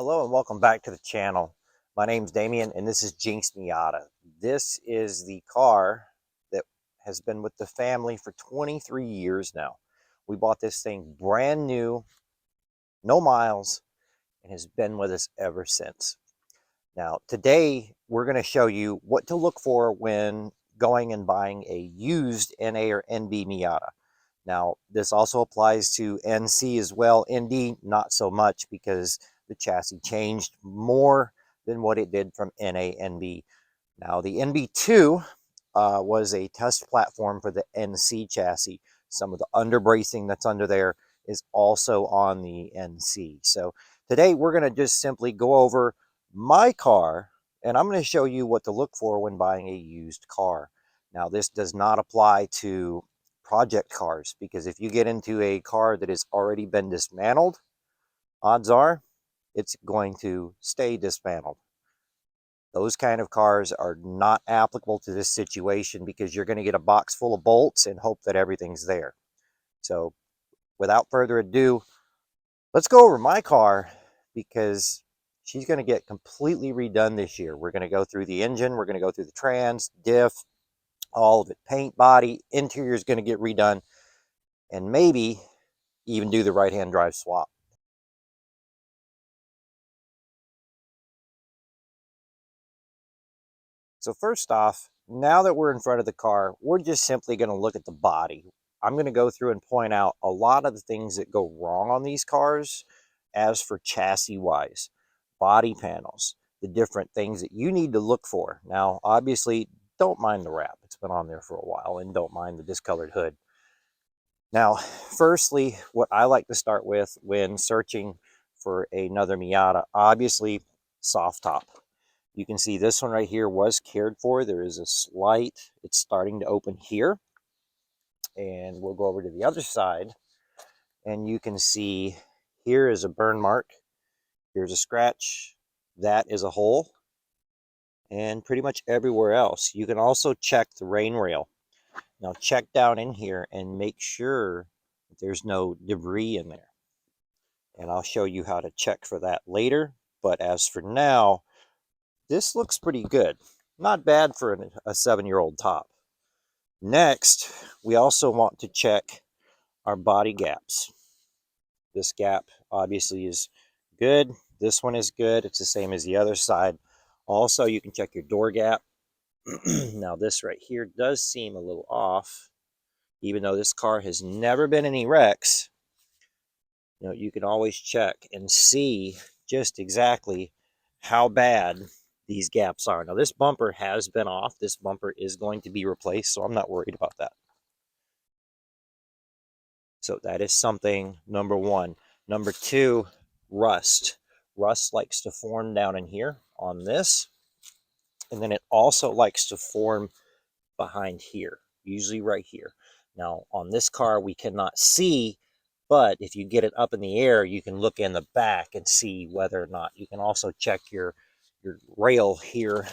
Hello and welcome back to the channel. My name's Damien and this is Jynxd Miata. This is the car that has been with the family for 23 years now. We bought this thing brand new, no miles, and has been with us ever since. Now today we're going to show you what to look for when going and buying a used NA or NB Miata. Now this also applies to NC as well. ND not so much because the chassis changed more than what it did from NA NB. Now the NB2 was a test platform for the NC chassis. Some of the underbracing that's under there is also on the NC. So today we're going to just simply go over my car and I'm going to show you what to look for when buying a used car. Now this does not apply to project cars, because if you get into a car that has already been dismantled, odds are it's going to stay dismantled. Those kind of cars are not applicable to this situation because you're going to get a box full of bolts and hope that everything's there. So without further ado, let's go over my car because she's going to get completely redone this year. We're going to go through the engine, we're going to go through the trans, diff, all of it, paint, body, interior is going to get redone, and maybe even do the right-hand drive swap. So first off, now that we're in front of the car, we're just simply going to look at the body. I'm going to go through and point out a lot of the things that go wrong on these cars as for chassis-wise, body panels, the different things that you need to look for. Now, obviously, don't mind the wrap. It's been on there for a while, and don't mind the discolored hood. Now, firstly, what I like to start with when searching for another Miata, obviously, soft top. You can see this one right here was cared for. There is a slight, it's starting to open here. And we'll go over to the other side and you can see here is a burn mark. Here's a scratch. That is a hole. And pretty much everywhere else. You can also check the rain rail. Now check down in here and make sure that there's no debris in there. And I'll show you how to check for that later. But as for now, this looks pretty good. Not bad for a 7-year-old top. Next, we also want to check our body gaps. This gap obviously is good. This one is good. It's the same as the other side. Also, you can check your door gap. Now, this right here does seem a little off. Even though this car has never been any wrecks, you can always check and see just exactly how bad these gaps are. Now, this bumper has been off. This bumper is going to be replaced, so I'm not worried about that. So that is something, number one. Number two, rust. Rust likes to form down in here on this. And then it also likes to form behind here, usually right here. Now, on this car, we cannot see, but if you get it up in the air, you can look in the back and see whether or not. You can also check your rail here.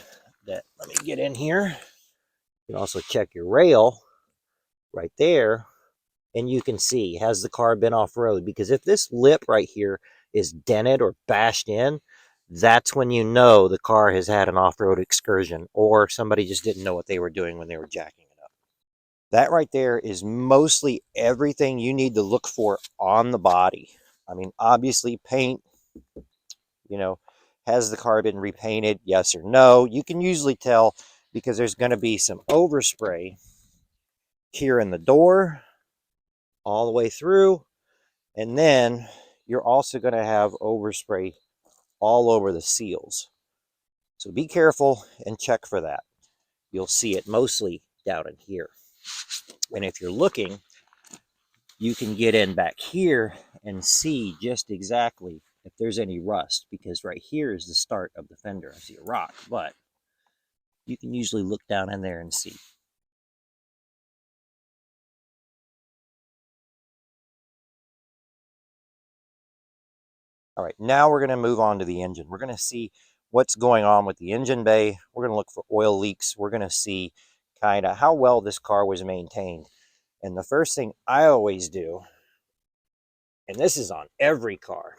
Let me get in here. You can also check your rail right there, and you can see, has the car been off-road? Because if this lip right here is dented or bashed in, that's when you know the car has had an off-road excursion or somebody just didn't know what they were doing when they were jacking it up. That right there is mostly everything you need to look for on the body. I mean, obviously paint, has the car been repainted? Yes or no. You can usually tell because there's going to be some overspray here in the door all the way through. And then you're also going to have overspray all over the seals. So be careful and check for that. You'll see it mostly down in here. And if you're looking, you can get in back here and see just exactly if there's any rust, because right here is the start of the fender. I see a rock, but you can usually look down in there and see. All right, now we're going to move on to the engine. We're going to see what's going on with the engine bay. We're going to look for oil leaks. We're going to see kind of how well this car was maintained. And the first thing I always do, and this is on every car,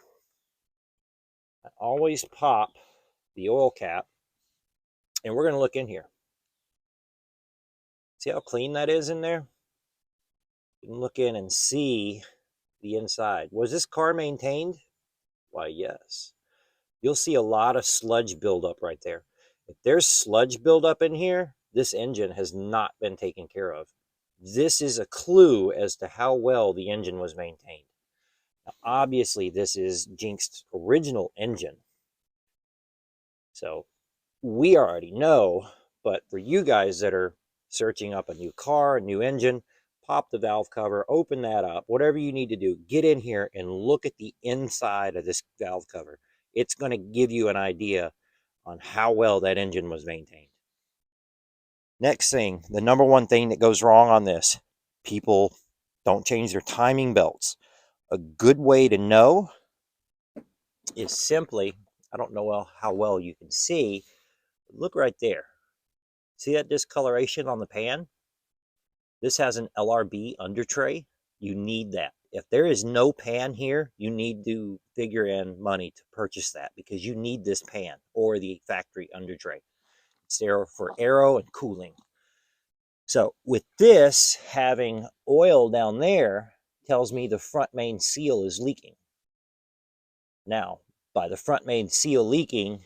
I always pop the oil cap, and we're going to look in here. See how clean that is in there? You can look in and see the inside. Was this car maintained? Why, yes. You'll see a lot of sludge buildup right there. If there's sludge buildup in here, this engine has not been taken care of. This is a clue as to how well the engine was maintained. Now, obviously, this is Jynxd's original engine. So we already know, but for you guys that are searching up a new car, a new engine, pop the valve cover, open that up, whatever you need to do, get in here and look at the inside of this valve cover. It's going to give you an idea on how well that engine was maintained. Next thing, the number one thing that goes wrong on this, people don't change their timing belts. A good way to know is simply, I don't know how well you can see, look right there. See that discoloration on the pan? This has an LRB under tray. You need that. If there is no pan here, you need to figure in money to purchase that because you need this pan or the factory under tray. It's there for aero and cooling. So with this having oil down there tells me the front main seal is leaking. Now, by the front main seal leaking,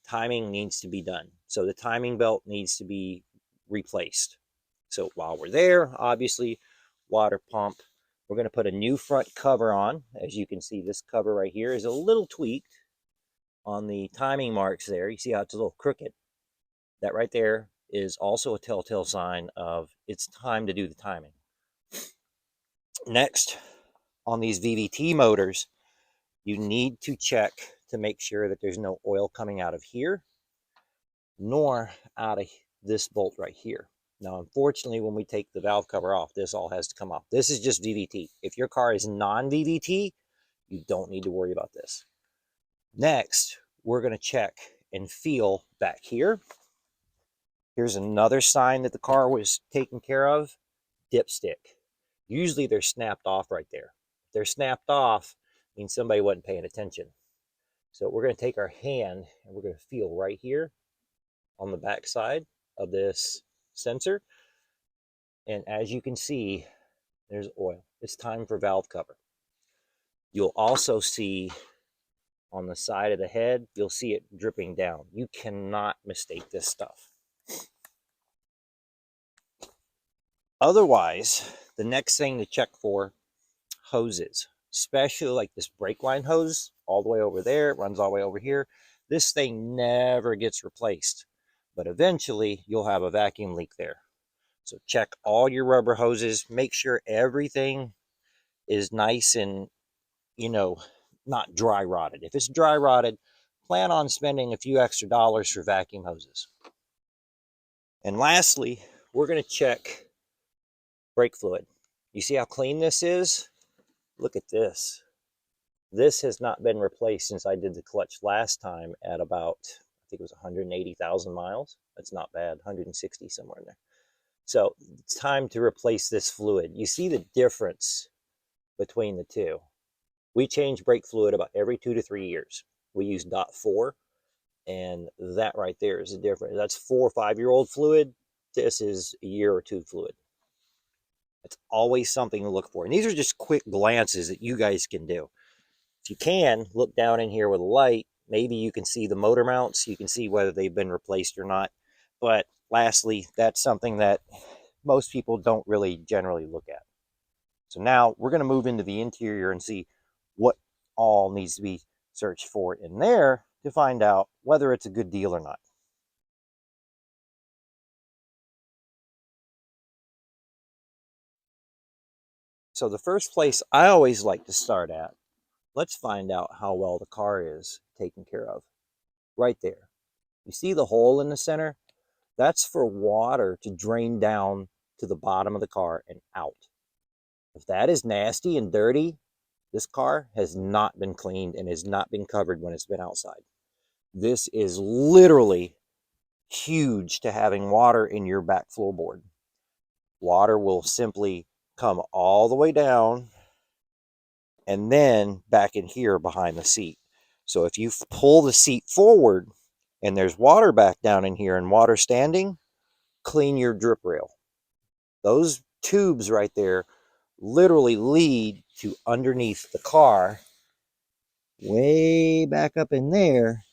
timing needs to be done. So the timing belt needs to be replaced. So while we're there, obviously, water pump. We're going to put a new front cover on. As you can see, this cover right here is a little tweaked on the timing marks there. You see how it's a little crooked. That right there is also a telltale sign of it's time to do the timing. Next, on these VVT motors, you need to check to make sure that there's no oil coming out of here, nor out of this bolt right here. Now, unfortunately, when we take the valve cover off, this all has to come off. This is just VVT. If your car is non-VVT, you don't need to worry about this. Next, we're going to check and feel back here. Here's another sign that the car was taken care of. Dipstick. Usually they're snapped off right there. If they're snapped off, it means somebody wasn't paying attention. So we're going to take our hand and we're going to feel right here on the back side of this sensor. And as you can see, there's oil. It's time for valve cover. You'll also see on the side of the head, you'll see it dripping down. You cannot mistake this stuff. Otherwise, the next thing to check for, hoses, especially like this brake line hose all the way over there, it runs all the way over here. This thing never gets replaced, but eventually you'll have a vacuum leak there. So check all your rubber hoses, make sure everything is nice and, not dry rotted. If it's dry rotted, plan on spending a few extra dollars for vacuum hoses. And lastly, we're going to check brake fluid. You see how clean this is? Look at this. This has not been replaced since I did the clutch last time at about, I think it was 180,000 miles. That's not bad, 160 somewhere in there. So it's time to replace this fluid. You see the difference between the two. We change brake fluid about every 2 to 3 years. We use .4, and that right there is the difference. That's 4 or 5 year old fluid. This is a year or two fluid. It's always something to look for. And these are just quick glances that you guys can do. If you can, look down in here with a light. Maybe you can see the motor mounts. You can see whether they've been replaced or not. But lastly, that's something that most people don't really generally look at. So now we're going to move into the interior and see what all needs to be searched for in there to find out whether it's a good deal or not. So the first place I always like to start at, let's find out how well the car is taken care of. Right there. You see the hole in the center? That's for water to drain down to the bottom of the car and out. If that is nasty and dirty, this car has not been cleaned and has not been covered when it's been outside. This is literally huge to having water in your back floorboard. Water will simply come all the way down and then back in here behind the seat. So if you pull the seat forward and there's water back down in here and water standing, clean your drip rail. Those tubes right there literally lead to underneath the car, way back up in there,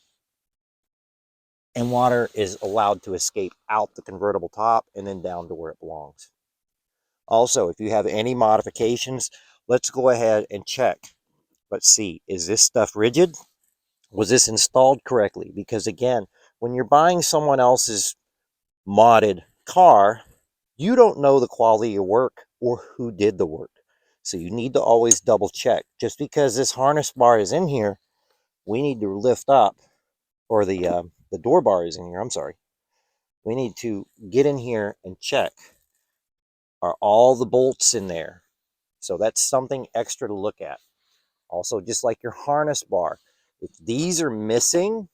and water is allowed to escape out the convertible top and then down to where it belongs. Also, if you have any modifications, let's go ahead and check. Let's see, is this stuff rigid? Was this installed correctly? Because again, when you're buying someone else's modded car, you don't know the quality of work or who did the work. So you need to always double check. Just because this harness bar is in here, we need to lift up, or the door bar is in here, I'm sorry. We need to get in here and check. Are all the bolts in there? So that's something extra to look at. Also, just like your harness bar, if these are missing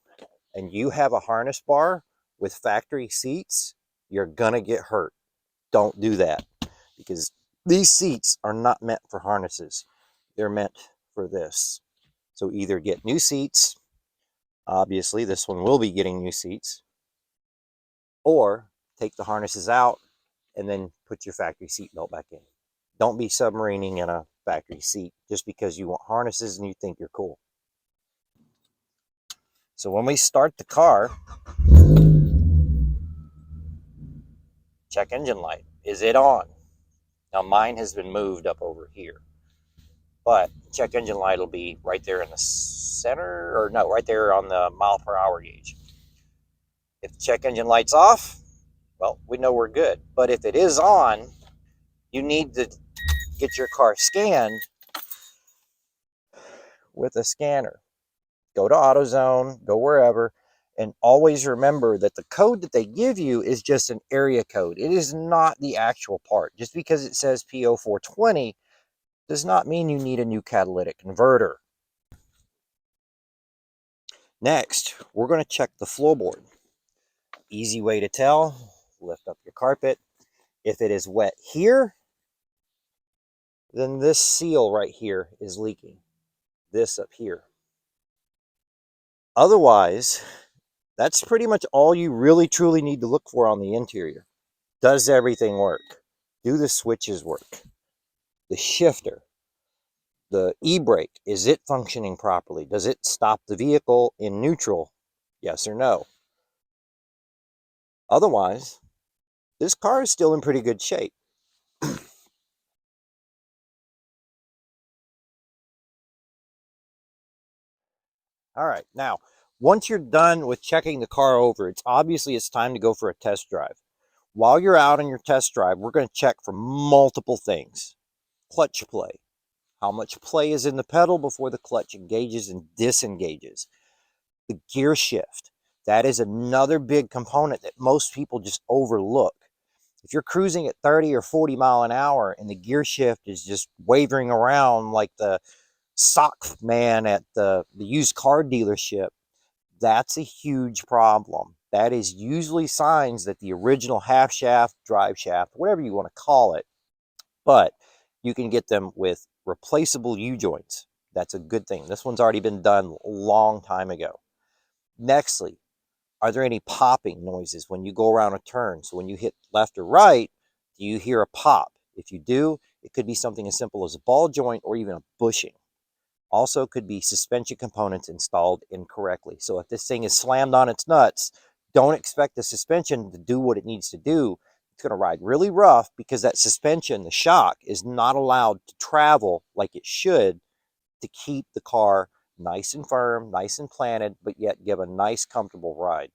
and you have a harness bar with factory seats, you're gonna get hurt. Don't do that, because these seats are not meant for harnesses. They're meant for this. So either get new seats, obviously this one will be getting new seats, or take the harnesses out and then put your factory seat belt back in. Don't be submarining in a factory seat just because you want harnesses and you think you're cool. So when we start the car, check engine light. Is it on? Now mine has been moved up over here, but check engine light will be right there in the center, or no, right there on the mile per hour gauge. If the check engine light's off, well, we know we're good. But if it is on, you need to get your car scanned with a scanner. Go to AutoZone, go wherever, and always remember that the code that they give you is just an area code. It is not the actual part. Just because it says P0420 does not mean you need a new catalytic converter. Next, we're going to check the floorboard. Easy way to tell, lift up your carpet. If it is wet here, then this seal right here is leaking. This up here. Otherwise, that's pretty much all you really truly need to look for on the interior. Does everything work? Do the switches work? The shifter, the e-brake, is it functioning properly? Does it stop the vehicle in neutral? Yes or no? Otherwise, this car is still in pretty good shape. All right, now, once you're done with checking the car over, it's time to go for a test drive. While you're out on your test drive, we're going to check for multiple things. Clutch play. How much play is in the pedal before the clutch engages and disengages? The gear shift. That is another big component that most people just overlook. If you're cruising at 30 or 40 mile an hour and the gear shift is just wavering around like the sock man at the used car dealership, that's a huge problem. That is usually signs that the original half shaft, drive shaft, whatever you want to call it, but you can get them with replaceable U-joints. That's a good thing. This one's already been done a long time ago. Nextly, are there any popping noises when you go around a turn? So when you hit left or right, do you hear a pop? If you do, it could be something as simple as a ball joint or even a bushing. Also could be suspension components installed incorrectly. So if this thing is slammed on its nuts, don't expect the suspension to do what it needs to do. It's going to ride really rough because that suspension, the shock, is not allowed to travel like it should to keep the car nice and firm, nice and planted, but yet give a nice, comfortable ride.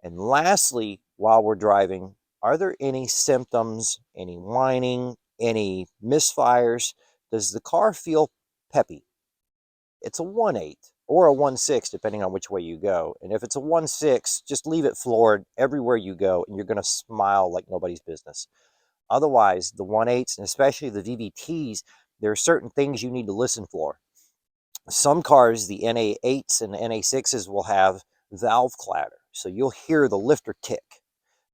And lastly, while we're driving, are there any symptoms, any whining, any misfires? Does the car feel peppy? It's a 1.8 or a 1.6, depending on which way you go. And if it's a 1.6, just leave it floored everywhere you go, and you're going to smile like nobody's business. Otherwise, the 1.8s, and especially the VVTs, there are certain things you need to listen for. Some cars, the NA8s and the NA6s, will have valve clatter. So you'll hear the lifter tick.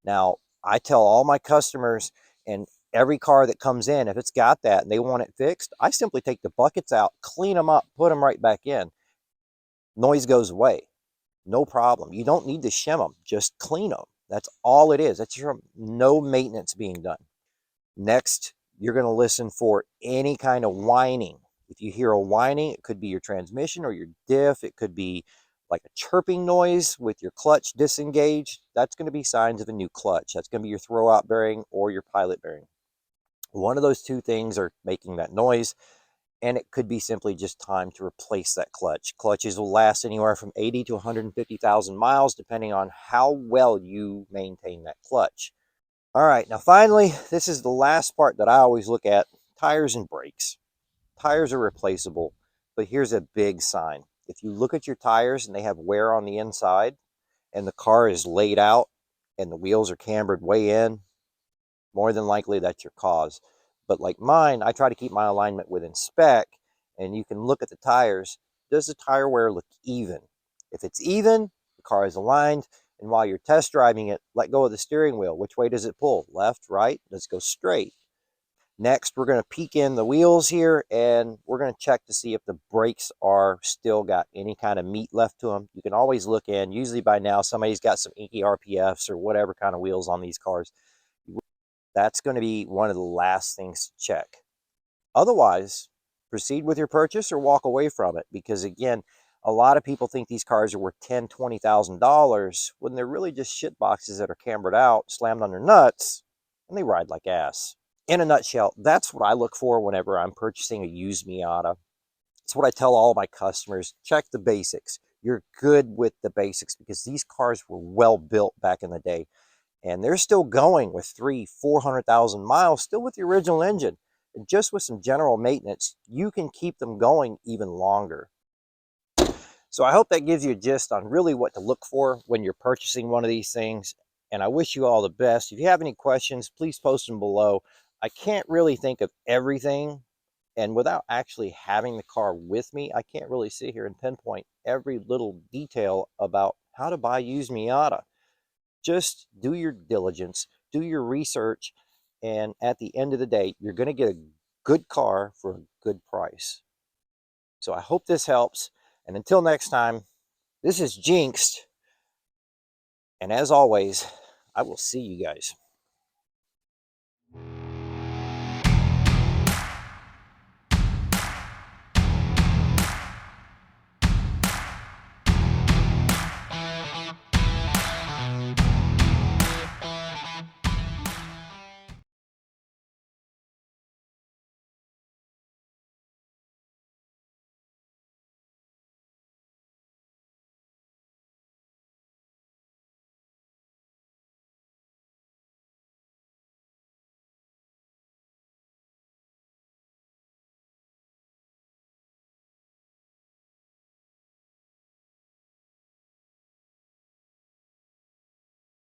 Now, I tell all my customers, and Every car that comes in, if it's got that and they want it fixed, I simply take the buckets out, clean them up, put them right back in. Noise goes away. No problem. You don't need to shim them. Just clean them. That's all it is. That's from no maintenance being done. Next, you're going to listen for any kind of whining. If you hear a whining, it could be your transmission or your diff. It could be like a chirping noise with your clutch disengaged. That's going to be signs of a new clutch. That's going to be your throwout bearing or your pilot bearing. One of those two things are making that noise, and it could be simply just time to replace that clutch. Clutches will last anywhere from 80 to 150,000 miles, depending on how well you maintain that clutch. All right, now finally, this is the last part that I always look at, tires and brakes. Tires are replaceable, but here's a big sign. If you look at your tires and they have wear on the inside, and the car is laid out, and the wheels are cambered way in, more than likely that's your cause. But like mine, I try to keep my alignment within spec, and you can look at the tires. Does the tire wear look even? If it's even, the car is aligned, and while you're test driving it, let go of the steering wheel. Which way does it pull? Left, right? Does it go straight? Next, we're going to peek in the wheels here, and we're going to check to see if the brakes are still got any kind of meat left to them. You can always look in. Usually by now, somebody's got some inky RPFs or whatever kind of wheels on these cars. That's going to be one of the last things to check. Otherwise, proceed with your purchase or walk away from it, because again, a lot of people think these cars are worth $10,000, $20,000 when they're really just shit boxes that are cambered out, slammed on their nuts, and they ride like ass. In a nutshell, that's what I look for whenever I'm purchasing a used Miata. It's what I tell all my customers. Check the basics. You're good with the basics because these cars were well built back in the day, and they're still going with 400,000 miles, still with the original engine. And just with some general maintenance, you can keep them going even longer. So I hope that gives you a gist on really what to look for when you're purchasing one of these things. And I wish you all the best. If you have any questions, please post them below. I can't really think of everything. And without actually having the car with me, I can't really sit here and pinpoint every little detail about how to buy used Miata. Just do your diligence, do your research, and at the end of the day, you're going to get a good car for a good price. So I hope this helps. And until next time, this is Jynxd. And as always, I will see you guys.